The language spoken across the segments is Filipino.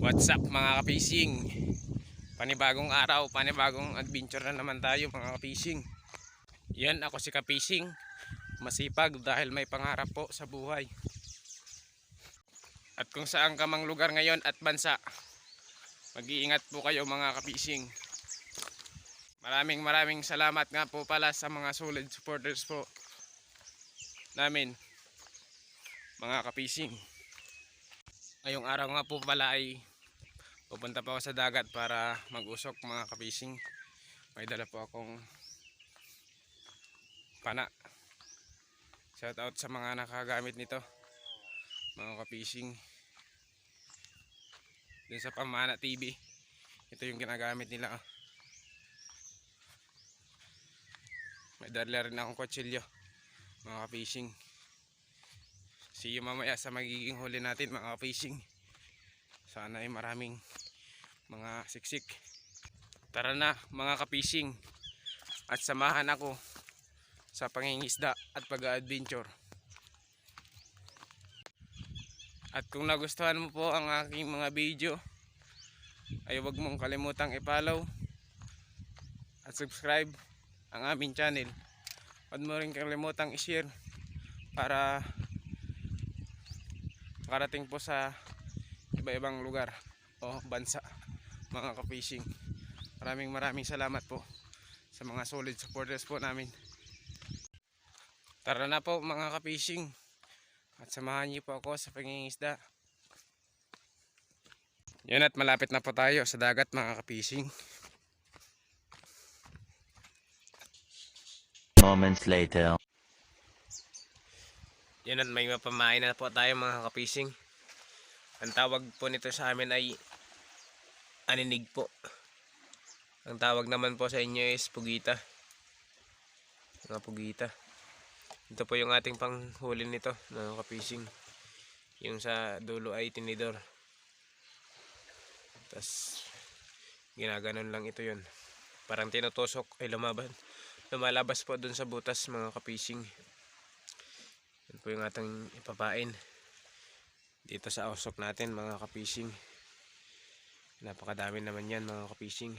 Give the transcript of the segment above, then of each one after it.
What's up mga ka-fishing? Panibagong araw, panibagong adventure na naman tayo mga ka-fishing. Yan, ako si ka-fishing. Masipag dahil may pangarap po sa buhay. At kung saan ka mang lugar ngayon at bansa, mag-iingat po kayo mga ka-fishing. Maraming salamat nga po pala sa mga solid supporters po namin mga ka-fishing. Ngayong araw nga po pala ay pupunta pa ako sa dagat para mag-usok mga ka-fishing. May dala po akong pana. Shout out sa mga nakagamit nito mga ka-fishing. Dun sa Pamana TV, ito yung ginagamit nila. May dala rin akong kutsilyo mga ka-fishing. See you mamaya sa magiging huli natin mga ka-fishing. Sana ay maraming mga siksik. Tara na mga ka-fishing at samahan ako sa pangingisda at pag-adventure. At kung nagustuhan mo po ang aking mga video, ay huwag mong kalimutang i-follow at subscribe ang aming channel. Huwag mo rin kalimutang i-share para makarating po sa iba-ibang lugar o bansa mga ka-fishing. Maraming salamat po sa mga solid supporters po namin. Tara na po mga ka-fishing at samahan niyo po ako sa pangingisda. Yun, at malapit na po tayo sa dagat mga ka-fishing. Moments later. Yun, at may mapamain na po tayo mga ka-fishing. Ang tawag po nito sa amin ay aninig po. Ang tawag naman po sa inyo is pugita. Mga pugita. Ito po yung ating panghuli nito mga ka-fishing. Yung sa dulo ay tinidor. Tapos ginaganon lang ito yun. Parang tinutusok ay lumalabas po dun sa butas mga ka-fishing. Yan po yung ating ipapain dito sa usok natin mga ka-fishing. Napakadami naman yan mga ka-fishing.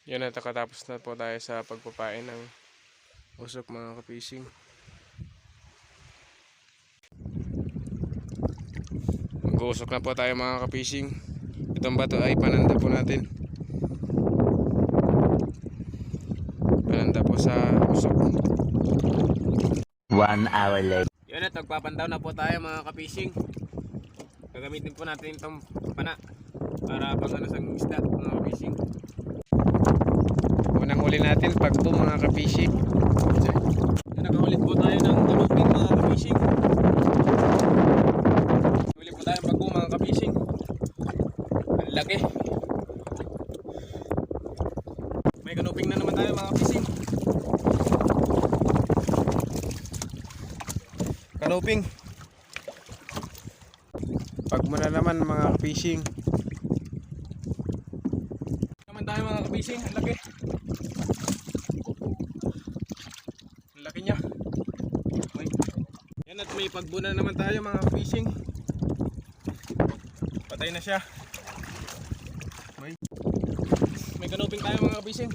Yan, at nakatapos na po tayo sa pagpapain ng usok mga ka-fishing. Mag-uusok na po tayo mga ka-fishing. Itong bato ay pananda po natin. Pananda po sa usok. 1 hour later. Yun, at magpapandaw na po tayo mga ka-fishing. Gagamitin po natin itong pana para pang ano sa isda mga ka-fishing. Unang huli natin pagbo mga ka-fishing. Nakaulit po tayo ng tulupin mga ka-fishing. Huli po tayo pagbo mga ka-fishing. Ang laki. May kanuping na naman tayo mga ka-fishing. Kanuping. Pag mo na naman mga ka-fishing. Naman tayo mga ka-fishing, ang laki. Ang laki niya. Okay. Yan, at may pagbuna naman tayo mga ka-fishing. Patay na siya. Okay. May kanuping tayo mga ka-fishing.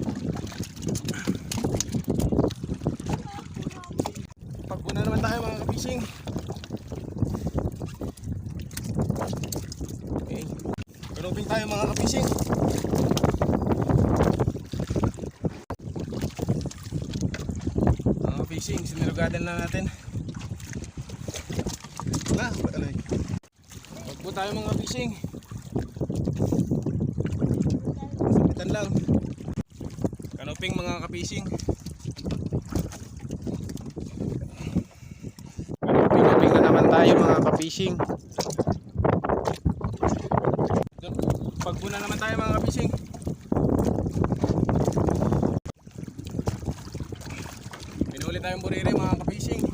Pagbuna naman tayo mga ka-fishing. Okay. Kanuping tayo mga ka-fishing. Mga ka-fishing, sinilugadan na natin. Wala, alay. Wag po tayo mga ka-fishing. Sabitan lang. Kanuping mga ka-fishing. Kanuping na naman tayo mga ka-fishing. Pagbuna naman tayo mga ka-fishing. Pinuli tayong buriri mga ka-fishing.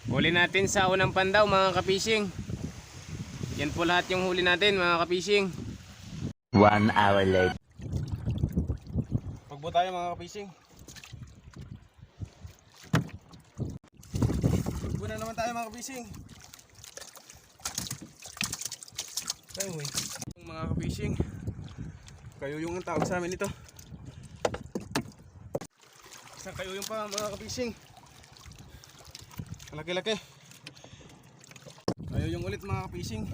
Huli natin sa unang pandaw mga ka-fishing. Yan po lahat yung huli natin mga ka-fishing. 1 hour later. Pagbo tayo mga ka-fishing. Laban na naman tayo mga ka-fishing. Tayo mga ka-fishing. Kayo yung tawag sa amin ito. Isang kayo yung pa mga ka-fishing. Malaki-laki. Kayo yung ulit mga ka-fishing.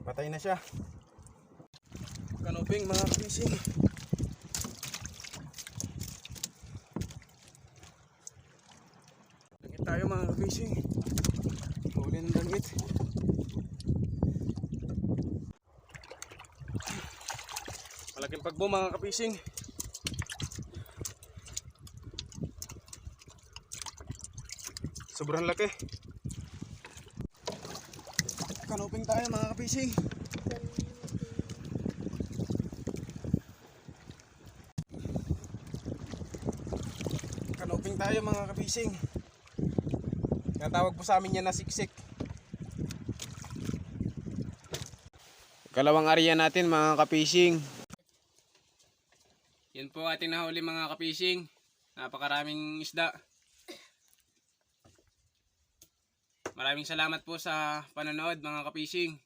Patay na siya. Kanoping mga ka-fishing. Langit tayo mga ka-fishing. Huli ng langit. Malaking pagbo mga ka-fishing. Sobrang laki. Kanoping tayo mga ka-fishing. Kanoping tayo mga ka-fishing. Natawag po sa amin yan na siksik. Kalawang area natin mga ka-fishing. Yan po ating nahuli mga ka-fishing. Napakaraming isda. Maraming salamat po sa panonood mga ka-fishing.